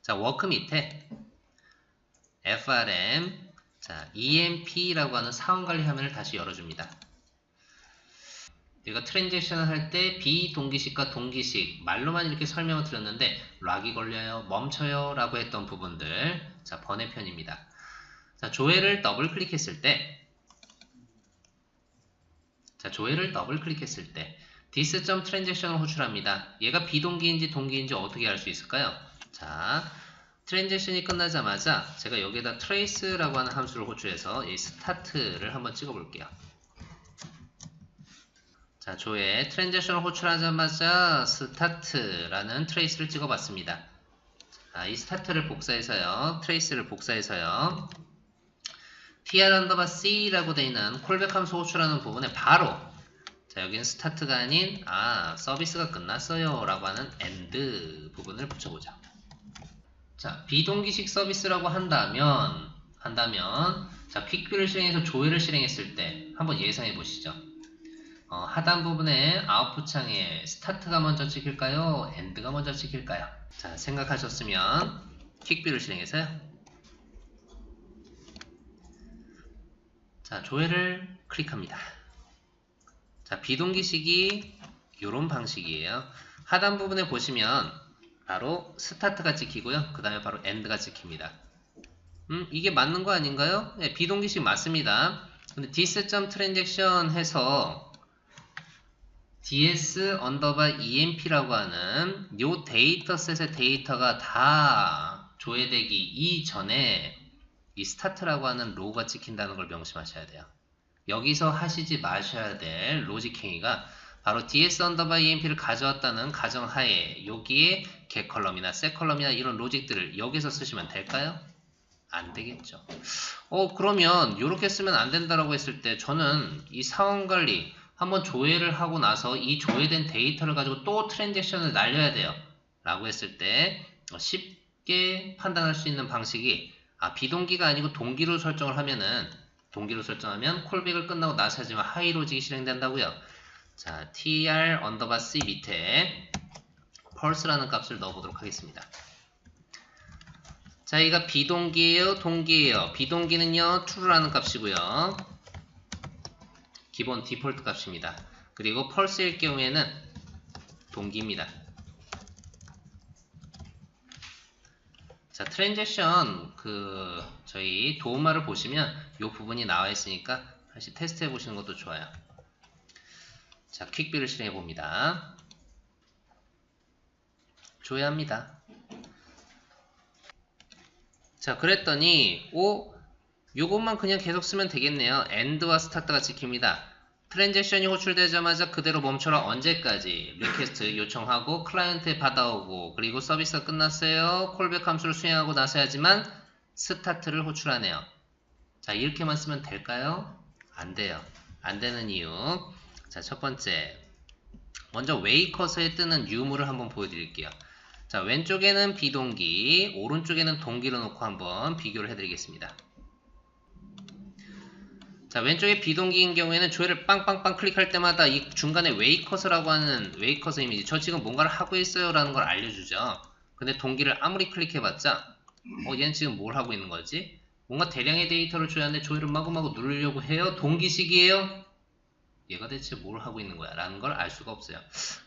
자, 워크 밑에 FRM, 자, EMP라고 하는 사원관리 화면을 다시 열어줍니다. 제가 트랜잭션을 할 때 비동기식과 동기식 말로만 이렇게 설명을 드렸는데 락이 걸려요, 멈춰요 라고 했던 부분들, 자, 번외편입니다. 자, 조회를 더블 클릭했을 때, 자, 조회를 더블 클릭했을 때 this.transaction을 호출합니다. 얘가 비동기인지 동기인지 어떻게 알 수 있을까요? 자, 트랜잭션이 끝나자마자 제가 여기에다 trace라고 하는 함수를 호출해서 이 start를 한번 찍어볼게요. 자, 조회 트랜잭션을 호출하자마자 start라는 trace를 찍어봤습니다. 자, 이 start를 복사해서요, trace를 복사해서요, tr_c라고 되어 있는 콜백 함수 호출하는 부분에 바로, 자, 여기는 start가 아닌 서비스가 끝났어요 라고 하는 end 부분을 붙여보죠. 자, 비동기식 서비스라고 한다면 자, 퀵뷰를 실행해서 조회를 실행했을 때 한번 예상해 보시죠. 하단 부분에 아웃풋 창에 스타트가 먼저 찍힐까요? 엔드가 먼저 찍힐까요? 자, 생각하셨으면 퀵뷰를 실행해서요. 자, 조회를 클릭합니다. 자, 비동기식이 이런 방식이에요. 하단 부분에 보시면 바로 스타트가 찍히고요. 그 다음에 바로 엔드가 찍힙니다. 이게 맞는 거 아닌가요? 네, 비동기식 맞습니다. 근데 this.transaction 해서 ds_emp라고 하는 요 데이터셋의 데이터가 다 조회되기 이전에 이 start라고 하는 로우가 찍힌다는 걸 명심하셔야 돼요. 여기서 하시지 마셔야 될 로직 행위가 바로 ds_emp를 가져왔다는 가정하에 여기에 get컬럼이나 set컬럼이나 이런 로직들을 여기서 쓰시면 될까요? 안 되겠죠. 그러면 이렇게 쓰면 안 된다라고 했을 때 저는 이 사원관리 한번 조회를 하고 나서 이 조회된 데이터를 가지고 또 트랜잭션을 날려야 돼요 라고 했을 때 쉽게 판단할 수 있는 방식이 비동기가 아니고 동기로 설정을 하면은, 동기로 설정하면 콜백을 끝나고 나서 하지만 하이 로직이 실행된다고요. 자, tr_c 밑에 pulse라는 값을 넣어보도록 하겠습니다. 자, 이가 비동기예요, 동기예요? 비동기는요, true라는 값이고요. 기본 디폴트 값입니다. 그리고 펄스일 경우에는 동기입니다. 자, 트랜잭션 저희 도움말을 보시면 이 부분이 나와 있으니까 다시 테스트 해 보시는 것도 좋아요. 자, 퀵뷰를 실행해 봅니다. 조회합니다. 자, 그랬더니 요것만 그냥 계속 쓰면 되겠네요. end와 start가 찍힙니다. 트랜잭션이 호출되자마자 그대로 멈춰라. 언제까지? 리퀘스트 요청하고 클라이언트에 받아오고 그리고 서비스가 끝났어요. 콜백 함수를 수행하고 나서야지만 스타트를 호출하네요. 자, 이렇게만 쓰면 될까요? 안 돼요. 안 되는 이유. 자, 첫 번째, 먼저 웨이 커서에 뜨는 유무를 한번 보여드릴게요. 자, 왼쪽에는 비동기, 오른쪽에는 동기로 놓고 한번 비교를 해드리겠습니다. 자, 왼쪽에 비동기인 경우에는 조회를 빵빵빵 클릭할 때마다 이 중간에 웨이 커서라고 하는 웨이 커서 이미지, 저 지금 뭔가를 하고 있어요 라는 걸 알려주죠. 근데 동기를 아무리 클릭해봤자 얘는 지금 뭘 하고 있는 거지? 뭔가 대량의 데이터를 줘야 하는데 조회를 마구마구 누르려고 해요? 동기식이에요? 얘가 대체 뭘 하고 있는 거야? 라는 걸 알 수가 없어요.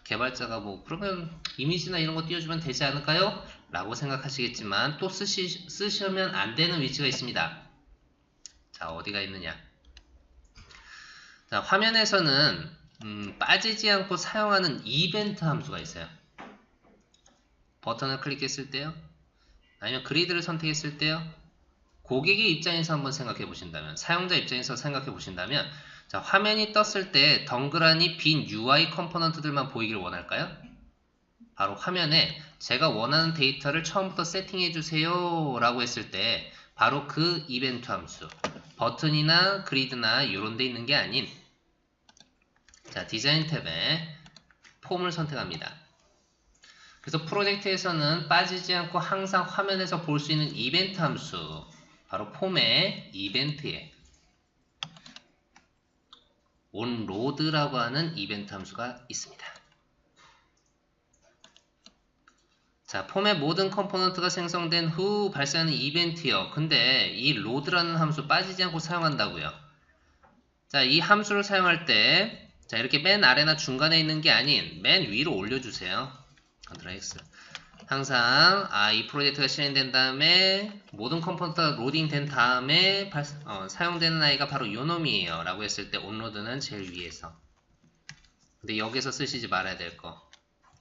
개발자가 그러면 이미지나 이런 거 띄워주면 되지 않을까요? 라고 생각하시겠지만 또 쓰시면 안 되는 위치가 있습니다. 자, 어디가 있느냐? 자, 화면에서는 빠지지 않고 사용하는 이벤트 함수가 있어요. 버튼을 클릭했을 때요, 아니면 그리드를 선택했을 때요, 고객의 입장에서 한번 생각해 보신다면, 사용자 입장에서 생각해 보신다면, 자, 화면이 떴을 때 덩그러니 빈 UI 컴포넌트들만 보이기를 원할까요? 바로 화면에 제가 원하는 데이터를 처음부터 세팅해 주세요 라고 했을 때 바로 그 이벤트 함수, 버튼이나 그리드나 이런 데 있는 게 아닌, 자, 디자인 탭에 폼을 선택합니다. 그래서 프로젝트에서는 빠지지 않고 항상 화면에서 볼 수 있는 이벤트 함수, 바로 폼의 이벤트에 onload라고 하는 이벤트 함수가 있습니다. 자, 폼의 모든 컴포넌트가 생성된 후 발생하는 이벤트요. 근데 이 로드라는 함수 빠지지 않고 사용한다고요. 자, 이 함수를 사용할 때, 자, 이렇게 맨 아래나 중간에 있는 게 아닌 맨 위로 올려주세요. 컨트롤 X. 항상, 이 프로젝트가 실행된 다음에 모든 컴포넌트가 로딩된 다음에 사용되는 아이가 바로 요 놈이에요. 라고 했을 때 온로드는 제일 위에서. 근데 여기서 쓰시지 말아야 될 거.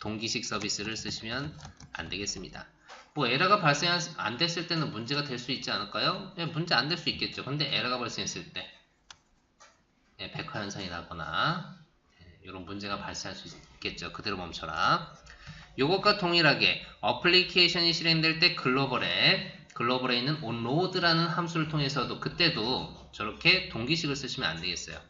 동기식 서비스를 쓰시면 안 되겠습니다. 뭐 에러가 발생 안 됐을 때는 문제가 될 수 있지 않을까요? 예, 문제 안 될 수 있겠죠. 근데 에러가 발생했을 때 예, 백화 현상이 나거나 이런 문제가 발생할 수 있겠죠. 그대로 멈춰라. 요것과 동일하게 어플리케이션이 실행될 때 글로벌에 있는 onload라는 함수를 통해서도 그때도 저렇게 동기식을 쓰시면 안 되겠어요.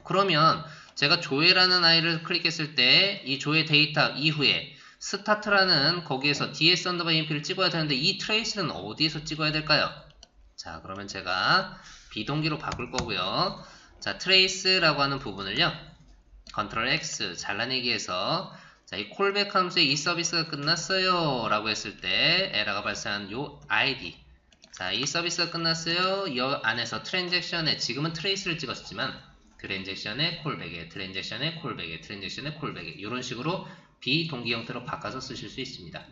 그러면 제가 조회라는 아이를 클릭했을 때 이 조회 데이터 이후에 스타트라는 거기에서 ds_emp를 찍어야 되는데 이 트레이스는 어디에서 찍어야 될까요? 자, 그러면 제가 비동기로 바꿀 거고요. 자, 트레이스라고 하는 부분을요. 컨트롤 X 잘라내기해서 자, 이 콜백 함수에 이 서비스가 끝났어요 라고 했을 때 에러가 발생한 요 ID. 자, 이 서비스가 끝났어요. 이 안에서 트랜잭션에 지금은 트레이스를 찍었지만 트랜잭션에 콜백에 트랜잭션에 콜백에 트랜잭션에 콜백에 이런 식으로 비동기 형태로 바꿔서 쓰실 수 있습니다.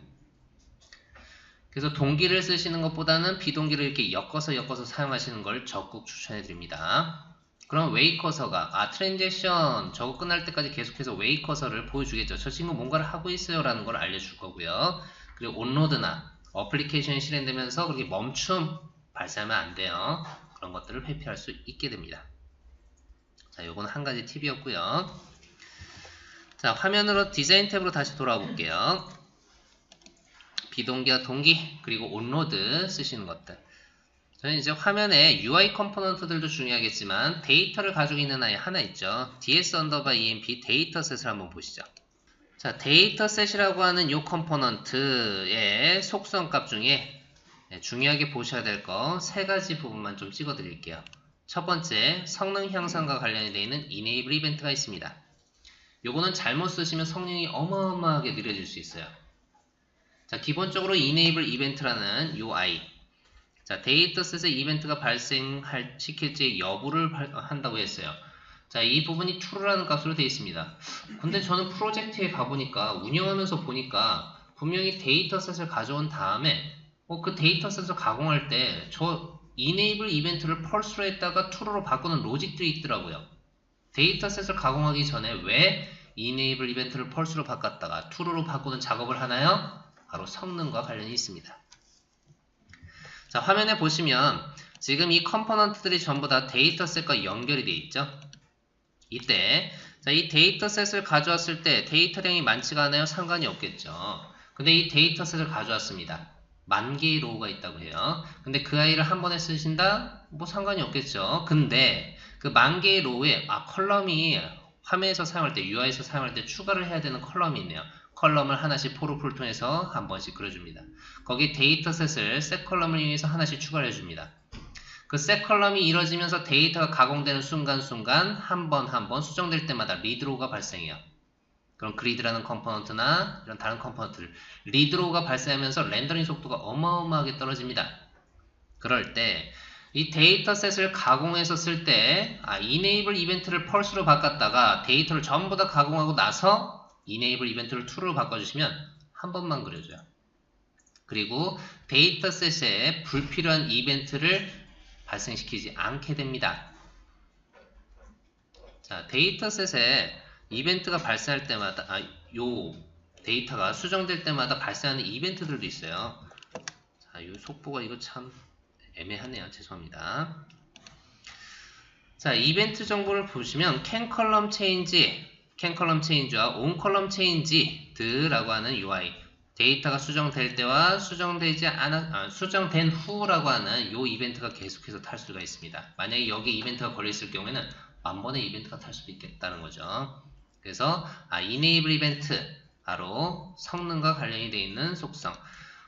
그래서 동기를 쓰시는 것보다는 비동기를 이렇게 엮어서 사용하시는 걸 적극 추천해 드립니다. 그럼 웨이 커서가 트랜잭션 저거 끝날 때까지 계속해서 웨이 커서를 보여주겠죠. 저 친구 뭔가를 하고 있어요 라는 걸 알려줄 거고요. 그리고 온로드나 어플리케이션이 실행되면서 그렇게 멈춤 발생하면 안 돼요. 그런 것들을 회피할 수 있게 됩니다. 자, 요건 한 가지 팁이었고요. 자, 화면으로 디자인 탭으로 다시 돌아와 볼게요. 비동기와 동기 그리고 온로드 쓰시는 것들. 저는 이제 화면에 UI 컴포넌트들도 중요하겠지만 데이터를 가지고 있는 아이 하나 있죠. ds_emp 데이터셋을 한번 보시죠. 자, 데이터셋이라고 하는 이 컴포넌트의 속성값 중에 중요하게 보셔야 될 거 세 가지 부분만 좀 찍어 드릴게요. 첫 번째, 성능 향상과 관련이 되어 있는 enable 이벤트가 있습니다. 요거는 잘못 쓰시면 성능이 어마어마하게 느려질 수 있어요. 자, 기본적으로 enable 이벤트라는 요 아이. 자, 데이터셋에 이벤트가 발생시킬지 여부를 한다고 했어요. 자, 이 부분이 true라는 값으로 되어 있습니다. 근데 저는 프로젝트에 가보니까 운영하면서 보니까 분명히 데이터셋을 가져온 다음에 그 데이터셋을 가공할 때 저 enable 이벤트를 false로 했다가 true로 바꾸는 로직들이 있더라고요. 데이터셋을 가공하기 전에 왜 enable 이벤트를 false로 바꿨다가 true로 바꾸는 작업을 하나요? 바로 성능과 관련이 있습니다. 자, 화면에 보시면 지금 이 컴포넌트들이 전부 다 데이터셋과 연결이 되어 있죠. 이때 자, 이 데이터셋을 가져왔을 때 데이터량이 많지가 않아요? 상관이 없겠죠. 근데 이 데이터셋을 가져왔습니다. 10,000개의 로우가 있다고 해요. 근데 그 아이를 한 번에 쓰신다? 뭐 상관이 없겠죠. 근데 그 10,000개의 로우에 컬럼이 화면에서 사용할 때 UI에서 사용할 때 추가를 해야 되는 컬럼이 있네요. 컬럼을 하나씩 포르풀 통해서 한 번씩 그려줍니다. 거기 데이터셋을 셋 컬럼을 이용해서 하나씩 추가를 해줍니다. 그 셋 컬럼이 이루어지면서 데이터가 가공되는 순간순간 한 번 수정될 때마다 리드로우가 발생해요. 그럼 그리드라는 컴포넌트나 이런 다른 컴포넌트를 리드로우가 발생하면서 렌더링 속도가 어마어마하게 떨어집니다. 그럴 때 이 데이터셋을 가공해서 쓸 때 enable 이벤트를 false로 바꿨다가 데이터를 전부 다 가공하고 나서 enable 이벤트를 true로 바꿔주시면 한 번만 그려줘요. 그리고 데이터셋에 불필요한 이벤트를 발생시키지 않게 됩니다. 자, 데이터셋에 이벤트가 발생할 때마다 요 데이터가 수정될 때마다 발생하는 이벤트들도 있어요. 자, 요 속보가 이거 참 애매하네요. 죄송합니다. 자, 이벤트 정보를 보시면 can column change와 on column changed라고 하는 UI 데이터가 수정될 때와 수정된 후라고 하는 요 이벤트가 계속해서 탈 수가 있습니다. 만약에 여기 이벤트가 걸려있을 경우에는 10,000번의 이벤트가 탈 수도 있겠다는 거죠. 그래서 enable 이벤트 바로 성능과 관련이 되어 있는 속성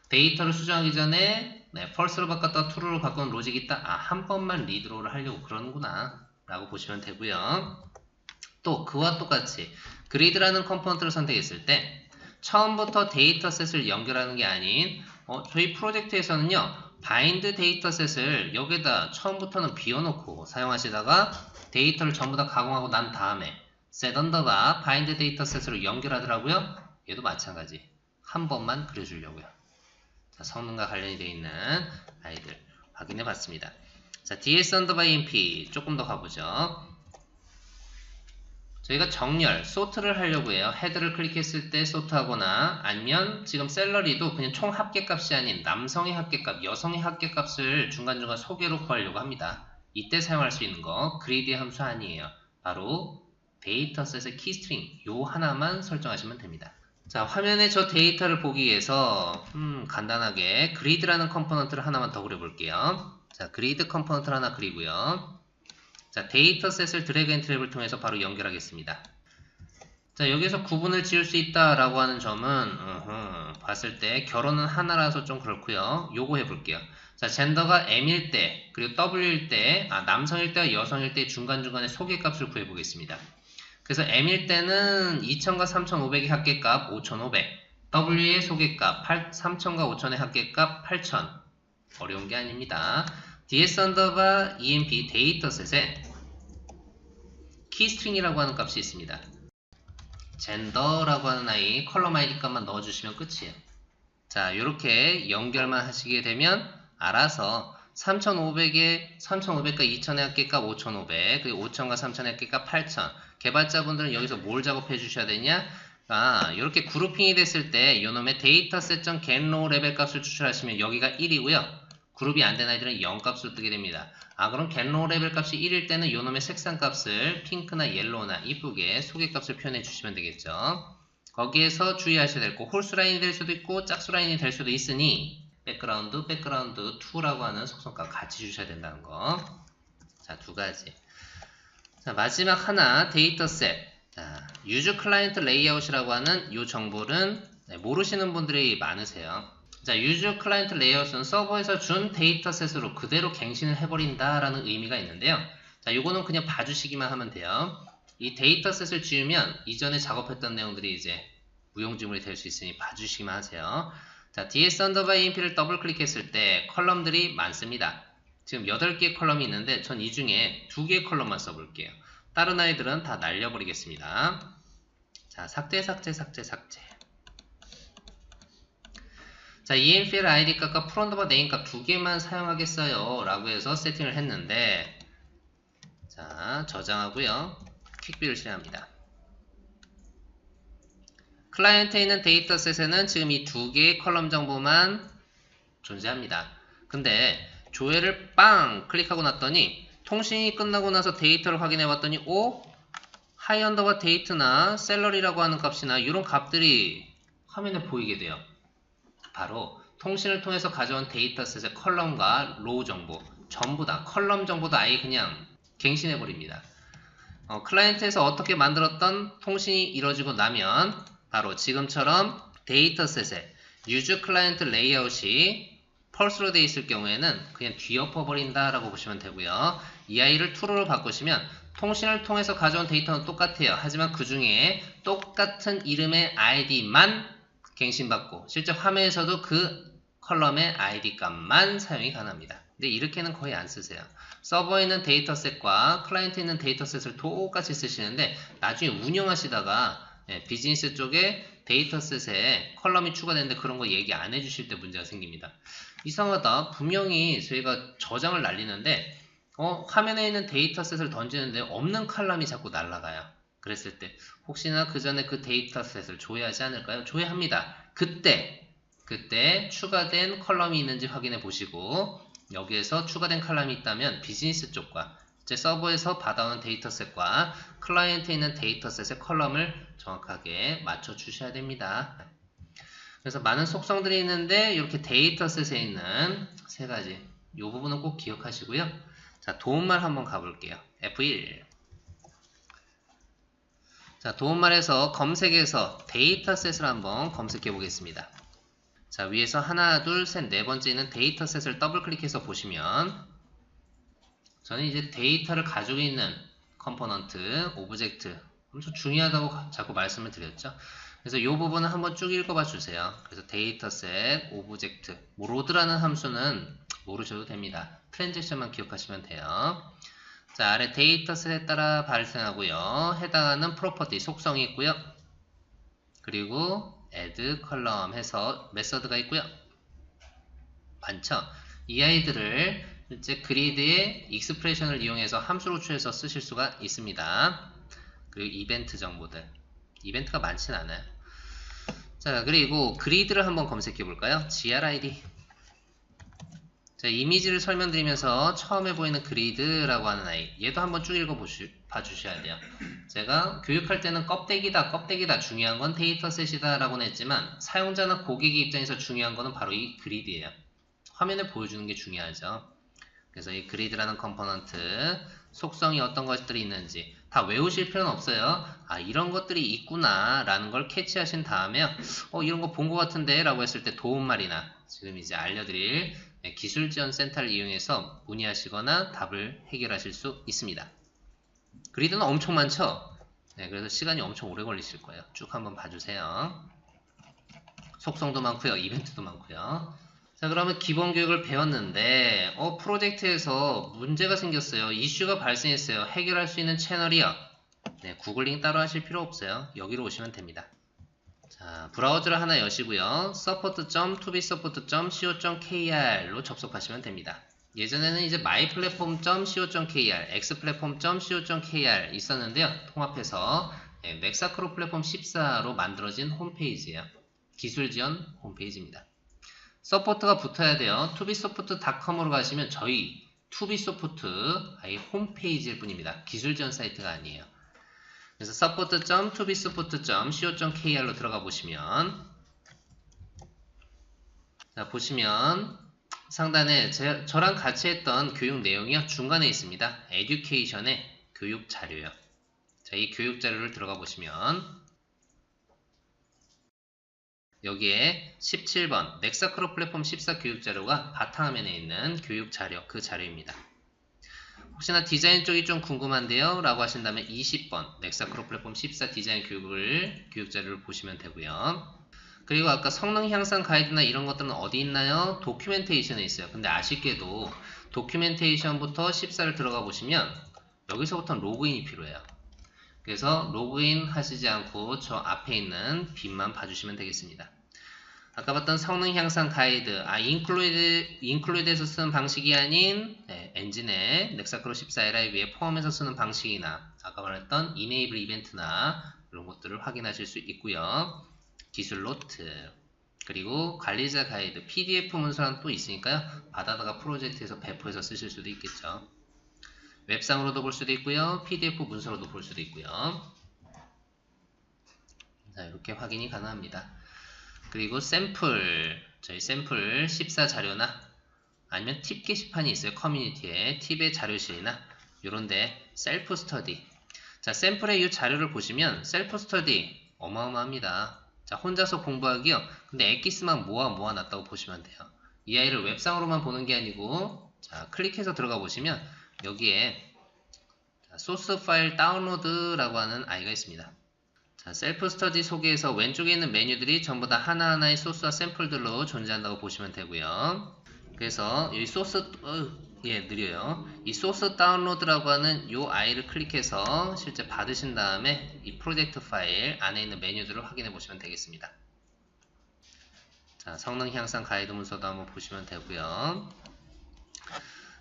데이터를 수정하기 전에 false로 바꿨다가 true로 바꾸는 로직이 있다. 한 번만 리드로우를 하려고 그러는구나 라고 보시면 되고요. 또 그와 똑같이 그리드라는 컴포넌트를 선택했을 때 처음부터 데이터셋을 연결하는 게 아닌 저희 프로젝트에서는요. 바인드 데이터셋을 여기다 처음부터는 비워놓고 사용하시다가 데이터를 전부 다 가공하고 난 다음에 set under가 바인드 데이터셋으로 연결하더라고요. 얘도 마찬가지. 한 번만 그려주려고요. 자, 성능과 관련이 되어 있는 아이들 확인해 봤습니다. 자, ds underbar emp 조금 더 가보죠. 저희가 정렬, sort를 하려고 해요. 헤드를 클릭했을 때 sort하거나 아니면 지금 셀러리도 그냥 총 합계값이 아닌 남성의 합계값, 여성의 합계값을 중간중간 소개로 구하려고 합니다. 이때 사용할 수 있는 거 그리드의 함수 아니에요. 바로 데이터셋의 키스트링 요 하나만 설정하시면 됩니다. 자, 화면에 저 데이터를 보기 위해서 간단하게 그리드라는 컴포넌트를 하나만 더 그려볼게요. 자, 그리드 컴포넌트를 하나 그리고요. 자, 데이터셋을 드래그 앤 트랩을 통해서 바로 연결하겠습니다. 자, 여기서 구분을 지을 수 있다라고 하는 점은 봤을 때 결혼은 하나라서 좀 그렇고요. 요거 해볼게요. 자, 젠더가 M일 때 그리고 W일 때 남성일 때와 여성일 때 중간중간에 소개값을 구해보겠습니다. 그래서 M일 때는 2000과 3500의 합계값 5500, W의 소개값 3000과 5000의 합계값 8000. 어려운 게 아닙니다. ds underbar emp 데이터셋에 키스트링이라고 하는 값이 있습니다. 젠더라고 하는 아이 컬럼 아이디 값만 넣어주시면 끝이에요. 자, 이렇게 연결만 하시게 되면 알아서 3500과 2000의 합계값 5500, 그리고 5000과 3000의 합계값 8000. 개발자분들은 여기서 뭘 작업해 주셔야 되냐? 이렇게 그룹핑이 됐을 때 요놈의 dataset.getRow 레벨 값을 추출하시면 여기가 1이고요. 그룹이 안 된 아이들은 0값으로 뜨게 됩니다. 그럼 getRow 레벨 값이 1일 때는 요놈의 색상 값을 핑크나 옐로우나 이쁘게 소개값을 표현해 주시면 되겠죠. 거기에서 주의하셔야 될 거 홀수 라인이 될 수도 있고 짝수 라인이 될 수도 있으니 백그라운드 2라고 하는 속성값 같이 주셔야 된다는 거. 자, 두 가지. 자, 마지막 하나 데이터셋. 자, 유즈 클라이언트 레이아웃이라고 하는 이 정보는 모르시는 분들이 많으세요. 자, 유즈 클라이언트 레이아웃은 서버에서 준 데이터셋으로 그대로 갱신을 해버린다라는 의미가 있는데요. 자, 요거는 그냥 봐주시기만 하면 돼요. 이 데이터셋을 지우면 이전에 작업했던 내용들이 이제 무용지물이 될 수 있으니 봐주시기만 하세요. 자, ds underbar emp를 더블 클릭했을 때 컬럼들이 많습니다. 지금 8개의 컬럼이 있는데 전 이 중에 2개의 컬럼만 써볼게요. 다른 아이들은 다 날려버리겠습니다. 자, 삭제. 자, EMPL ID 값과 프론더바 네임 값 2개만 사용하겠어요 라고 해서 세팅을 했는데, 자, 저장하고요. 퀵비를 실행합니다. 클라이언트에 있는 데이터셋에는 지금 이 2개의 컬럼 정보만 존재합니다. 근데 조회를 빵 클릭하고 났더니 통신이 끝나고 나서 데이터를 확인해 봤더니 하이 언더바 데이트나 셀러리라고 하는 값이나 이런 값들이 화면에 보이게 돼요. 바로 통신을 통해서 가져온 데이터셋의 컬럼과 로우 정보 전부 다 컬럼 정보도 아예 그냥 갱신해 버립니다. 클라이언트에서 어떻게 만들었던 통신이 이루어지고 나면 바로 지금처럼 데이터셋의 유즈 클라이언트 레이아웃이 펄스로 되어 있을 경우에는 그냥 뒤엎어 버린다라고 보시면 되고요. 이 아이를 true로 바꾸시면 통신을 통해서 가져온 데이터는 똑같아요. 하지만 그 중에 똑같은 이름의 아이디만 갱신받고 실제 화면에서도 그 컬럼의 아이디 값만 사용이 가능합니다. 근데 이렇게는 거의 안 쓰세요. 서버에 있는 데이터셋과 클라이언트에 있는 데이터셋을 똑같이 쓰시는데 나중에 운영하시다가 비즈니스 쪽에 데이터셋에 컬럼이 추가되는데 그런 거 얘기 안 해주실 때 문제가 생깁니다. 이상하다. 분명히 저희가 저장을 날리는데 화면에 있는 데이터셋을 던지는데 없는 컬럼이 자꾸 날아가요. 그랬을 때 혹시나 그 전에 그 데이터셋을 조회하지 않을까요? 조회합니다. 그때 추가된 컬럼이 있는지 확인해 보시고 여기에서 추가된 컬럼이 있다면 비즈니스 쪽과 제 서버에서 받아오는 데이터셋과 클라이언트에 있는 데이터셋의 컬럼을 정확하게 맞춰 주셔야 됩니다. 그래서 많은 속성들이 있는데 이렇게 데이터셋에 있는 세 가지 이 부분은 꼭 기억하시고요. 자, 도움말 한번 가볼게요. F1. 자, 도움말에서 검색에서 데이터셋을 한번 검색해 보겠습니다. 자, 위에서 하나, 둘, 셋, 네 번째 있는 데이터셋을 더블 클릭해서 보시면 저는 이제 데이터를 가지고 있는 컴포넌트, 오브젝트 엄청 중요하다고 자꾸 말씀을 드렸죠. 그래서 이 부분은 한번 쭉 읽어봐 주세요. 그래서 데이터셋, 오브젝트, 뭐 로드라는 함수는 모르셔도 됩니다. 트랜잭션만 기억하시면 돼요. 자, 아래 데이터셋에 따라 발생하고요. 해당하는 프로퍼티, 속성이 있고요. 그리고 add 컬럼 해서 메서드가 있고요. 많죠? 이 아이들을 실제 그리드의 익스프레션을 이용해서 함수로 추해서 쓰실 수가 있습니다. 그리고 이벤트 정보들. 이벤트가 많진 않아요. 자, 그리고 그리드를 한번 검색해 볼까요? grid. 자, 이미지를 설명드리면서 처음에 보이는 그리드라고 하는 아이. 얘도 한번 쭉 봐주셔야 돼요. 제가 교육할 때는 껍데기다 중요한 건 데이터셋이다 라고는 했지만 사용자나 고객의 입장에서 중요한 거는 바로 이 그리드예요. 화면에 보여주는 게 중요하죠. 그래서 이 그리드라는 컴포넌트 속성이 어떤 것들이 있는지 다 외우실 필요는 없어요. 아, 이런 것들이 있구나 라는 걸 캐치하신 다음에 이런 거 본 것 같은데 라고 했을 때 도움말이나 지금 이제 알려드릴 기술지원센터를 이용해서 문의하시거나 답을 해결하실 수 있습니다. 그리드는 엄청 많죠? 네, 그래서 시간이 엄청 오래 걸리실 거예요. 쭉 한번 봐주세요. 속성도 많고요. 이벤트도 많고요. 자, 그러면 기본 교육을 배웠는데 프로젝트에서 문제가 생겼어요. 이슈가 발생했어요. 해결할 수 있는 채널이요. 네, 구글링 따로 하실 필요 없어요. 여기로 오시면 됩니다. 자, 브라우저를 하나 여시고요. support.tobesupport.co.kr로 접속하시면 됩니다. 예전에는 이제 myplatform.co.kr, xplatform.co.kr 있었는데요. 통합해서 맥사크로 플랫폼 14로 만들어진 홈페이지예요. 기술지원 홈페이지입니다. 서포트가 붙어야 돼요. tobesupport.com으로 가시면 저희 tobesupport 아예 홈페이지일 뿐입니다. 기술지원 사이트가 아니에요. 그래서 support.tobesupport.co.kr로 들어가 보시면 자, 보시면 상단에 저랑 같이 했던 교육 내용이요. 중간에 있습니다. education의 교육 자료요. 자, 이 교육 자료를 들어가 보시면 여기에 17번 맥사크로 플랫폼 14 교육자료가 바탕화면에 있는 교육자료, 그 자료입니다. 혹시나 디자인 쪽이 좀 궁금한데요 라고 하신다면 20번 맥사크로 플랫폼 14 디자인 교육자료를 보시면 되고요. 그리고 아까 성능 향상 가이드나 이런 것들은 어디 있나요? 도큐멘테이션에 있어요. 근데 아쉽게도 도큐멘테이션부터 14를 들어가 보시면 여기서부터 로그인이 필요해요. 그래서 로그인 하시지 않고 저 앞에 있는 빈만 봐주시면 되겠습니다. 아까 봤던 성능 향상 가이드, include에서 쓰는 방식이 아닌 엔진의 넥사크로 14 LIV에 포함해서 쓰는 방식이나 아까 말했던 enable 이벤트나 이런 것들을 확인하실 수 있고요. 기술 노트, 그리고 관리자 가이드, PDF 문서는 또 있으니까요. 받아다가 프로젝트에서 배포해서 쓰실 수도 있겠죠. 웹상으로도 볼 수도 있고요. PDF 문서로도 볼 수도 있고요. 자, 이렇게 확인이 가능합니다. 그리고 저희 샘플 14 자료나 아니면 팁 게시판이 있어요. 커뮤니티에 팁의 자료실이나 이런데 셀프 스터디. 자, 샘플의 이 자료를 보시면 셀프 스터디 어마어마합니다. 자, 혼자서 공부하기요. 근데 엑기스만 모아놨다고 보시면 돼요. 이 아이를 웹상으로만 보는 게 아니고 자, 클릭해서 들어가 보시면 여기에 소스 파일 다운로드라고 하는 아이가 있습니다. 자, 셀프 스터디 속에서 왼쪽에 있는 메뉴들이 전부 다 하나하나의 소스와 샘플들로 존재한다고 보시면 되고요. 그래서 이 소스 느려요. 이 소스 다운로드라고 하는 이 아이를 클릭해서 실제 받으신 다음에 이 프로젝트 파일 안에 있는 메뉴들을 확인해 보시면 되겠습니다. 자, 성능 향상 가이드 문서도 한번 보시면 되고요.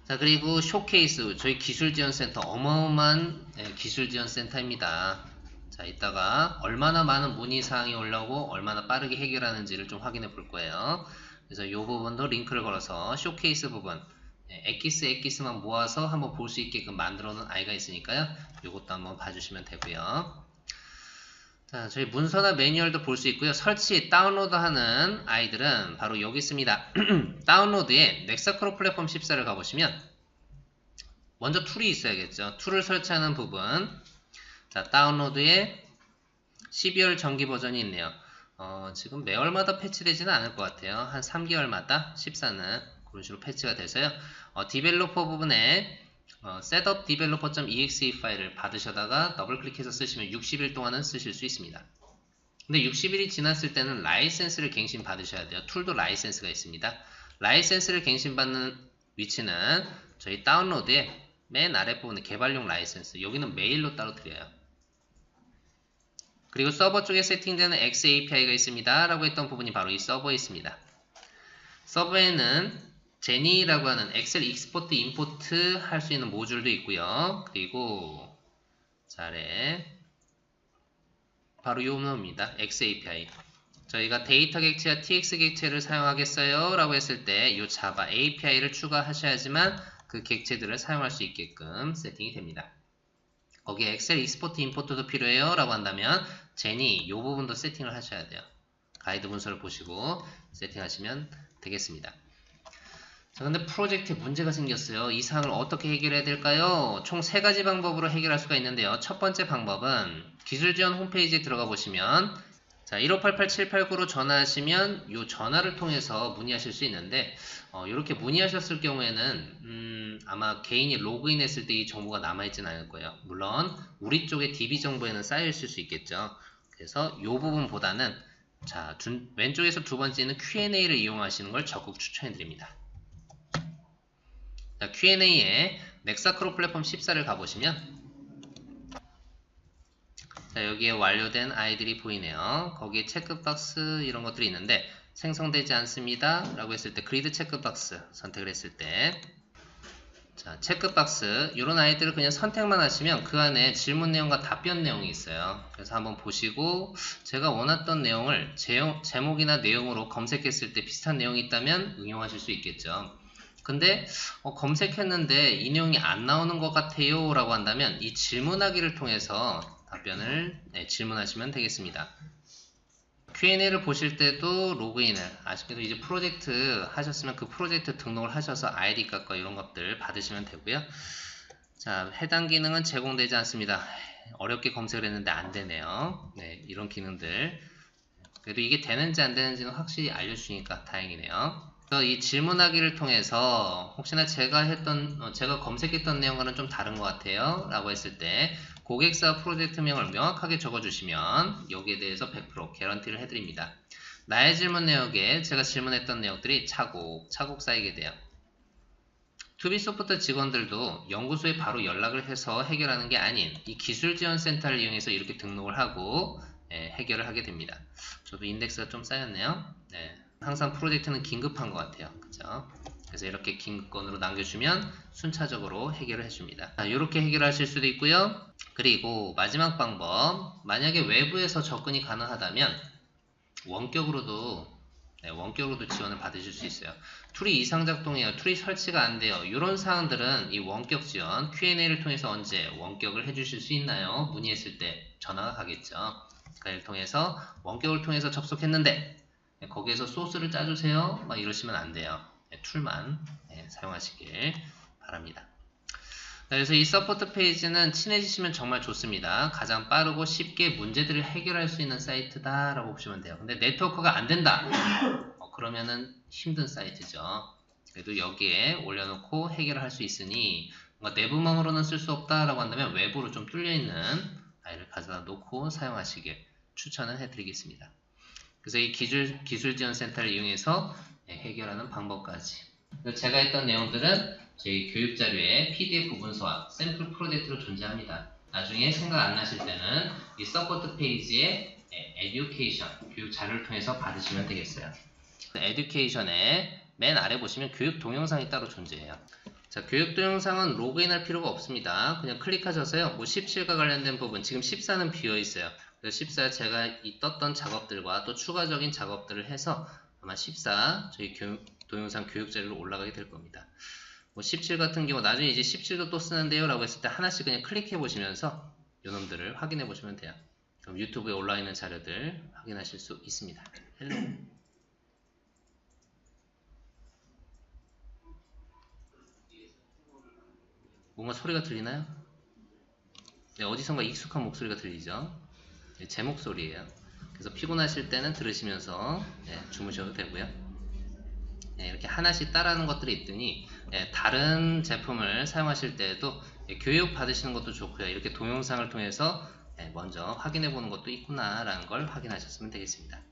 자, 그리고 쇼케이스, 저희 기술지원센터, 어마어마한 기술지원센터입니다. 자, 이따가 얼마나 많은 문의사항이 올라오고 얼마나 빠르게 해결하는지를 좀 확인해 볼 거예요. 그래서 이 부분도 링크를 걸어서 쇼케이스 부분, 엑기스만 모아서 한번 볼 수 있게끔 만들어 놓은 아이가 있으니까요. 이것도 한번 봐주시면 되고요. 자, 저희 문서나 매뉴얼도 볼 수 있고요. 설치, 다운로드 하는 아이들은 바로 여기 있습니다. 다운로드에 넥사크로 플랫폼 14를 가보시면 먼저 툴이 있어야겠죠. 툴을 설치하는 부분. 자, 다운로드에 12월 정기 버전이 있네요. 지금 매월마다 패치되지는 않을 것 같아요. 한 3개월마다 14는 그런 식으로 패치가 돼서요. 디벨로퍼 부분에 setup developer.exe 파일을 받으셔다가 더블 클릭해서 쓰시면 60일 동안은 쓰실 수 있습니다. 근데 60일이 지났을 때는 라이센스를 갱신 받으셔야 돼요. 툴도 라이센스가 있습니다. 라이센스를 갱신받는 위치는 저희 다운로드의 맨 아랫부분에 개발용 라이센스, 여기는 메일로 따로 드려요. 그리고 서버 쪽에 세팅되는 XAPI가 있습니다 라고 했던 부분이 바로 이 서버에 있습니다. 서버에는 제니라고 하는 엑셀 익스포트 임포트 할 수 있는 모듈도 있고요. 그리고 아래 바로 요 놈입니다. XAPI. 저희가 데이터 객체와 TX 객체를 사용하겠어요 라고 했을 때 이 자바 API를 추가하셔야지만 그 객체들을 사용할 수 있게끔 세팅이 됩니다. 거기에 엑셀 익스포트 임포트도 필요해요 라고 한다면 제니 이 부분도 세팅을 하셔야 돼요. 가이드 문서를 보시고 세팅하시면 되겠습니다. 자, 근데 프로젝트에 문제가 생겼어요. 이 사항을 어떻게 해결해야 될까요? 총 3가지 방법으로 해결할 수가 있는데요. 첫 번째 방법은 기술지원 홈페이지에 들어가 보시면 자, 1588-789로 전화하시면 이 전화를 통해서 문의하실 수 있는데 이렇게 문의하셨을 경우에는 아마 개인이 로그인했을 때 이 정보가 남아있진 않을 거예요. 물론 우리 쪽의 DB 정보에는 쌓여있을 수 있겠죠. 그래서 이 부분보다는 자, 왼쪽에서 두 번째는 Q&A를 이용하시는 걸 적극 추천해드립니다. 자, Q&A에 넥사크로 플랫폼 14를 가보시면 자, 여기에 완료된 아이들이 보이네요. 거기에 체크박스 이런 것들이 있는데 생성되지 않습니다 라고 했을 때 그리드 체크박스 선택을 했을 때 자, 체크박스 이런 아이들을 그냥 선택만 하시면 그 안에 질문 내용과 답변 내용이 있어요. 그래서 한번 보시고 제가 원했던 내용을 제목이나 내용으로 검색했을 때 비슷한 내용이 있다면 응용하실 수 있겠죠. 근데 검색했는데 이 내용이 안 나오는 것 같아요 라고 한다면 이 질문하기를 통해서 답변을 질문하시면 되겠습니다. Q&A를 보실 때도 로그인을 아쉽게도 이제 프로젝트 하셨으면 그 프로젝트 등록을 하셔서 아이디 값과 이런 것들 받으시면 되고요. 자, 해당 기능은 제공되지 않습니다. 어렵게 검색을 했는데 안 되네요. 네, 이런 기능들 그래도 이게 되는지 안 되는지는 확실히 알려주시니까 다행이네요. 이 질문하기를 통해서 혹시나 제가 검색했던 내용과는 좀 다른 것 같아요 라고 했을 때 고객사 프로젝트명을 명확하게 적어주시면 여기에 대해서 100% 개런티를 해드립니다. 나의 질문 내역에 제가 질문했던 내용들이 차곡차곡 쌓이게 돼요. 투비소프트 직원들도 연구소에 바로 연락을 해서 해결하는 게 아닌 이 기술지원센터를 이용해서 이렇게 등록을 하고 해결을 하게 됩니다. 저도 인덱스가 좀 쌓였네요. 네. 항상 프로젝트는 긴급한 것 같아요. 그죠? 그래서 이렇게 긴급건으로 남겨주면 순차적으로 해결을 해줍니다. 자, 이렇게 해결하실 수도 있고요. 그리고 마지막 방법, 만약에 외부에서 접근이 가능하다면 원격으로도 지원을 받으실 수 있어요. 툴이 이상 작동해요. 툴이 설치가 안 돼요. 이런 사항들은 이 원격 지원 Q&A를 통해서 언제 원격을 해주실 수 있나요? 문의했을 때 전화가 가겠죠. 그를 통해서 원격을 통해서 접속했는데 거기에서 소스를 짜주세요 막 이러시면 안 돼요. 툴만 사용하시길 바랍니다. 그래서 이 서포트 페이지는 친해지시면 정말 좋습니다. 가장 빠르고 쉽게 문제들을 해결할 수 있는 사이트다 라고 보시면 돼요. 근데 네트워크가 안 된다 그러면은 힘든 사이트죠. 그래도 여기에 올려놓고 해결을 할 수 있으니 뭔가 내부망으로는 쓸 수 없다 라고 한다면 외부로 좀 뚫려있는 아이를 가져다 놓고 사용하시길 추천을 해드리겠습니다. 그래서 이 기술지원센터를 이용해서 해결하는 방법까지. 제가 했던 내용들은 저희 교육자료에 PDF 문서와 샘플 프로젝트로 존재합니다. 나중에 생각 안 나실 때는 이 서포트 페이지에 에듀케이션, 교육 자료를 통해서 받으시면 되겠어요. 에듀케이션에 맨 아래 보시면 교육 동영상이 따로 존재해요. 자, 교육 동영상은 로그인할 필요가 없습니다. 그냥 클릭하셔서요. 17과 관련된 부분, 지금 14는 비어있어요. 그래서 14 제가 떴던 작업들과 또 추가적인 작업들을 해서 아마 14 저희 동영상 교육 자료로 올라가게 될 겁니다. 17 같은 경우 나중에 이제 17도 또 쓰는데요 라고 했을 때 하나씩 그냥 클릭해 보시면서 요놈들을 확인해 보시면 돼요. 그럼 유튜브에 올라와 있는 자료들 확인하실 수 있습니다. 헬로. 뭔가 소리가 들리나요? 네, 어디선가 익숙한 목소리가 들리죠? 네, 제 목소리예요. 그래서 피곤하실 때는 들으시면서 주무셔도 되고요. 이렇게 하나씩 따라하는 것들이 있더니 다른 제품을 사용하실 때에도 교육 받으시는 것도 좋고요. 이렇게 동영상을 통해서 먼저 확인해 보는 것도 있구나 라는 걸 확인하셨으면 되겠습니다.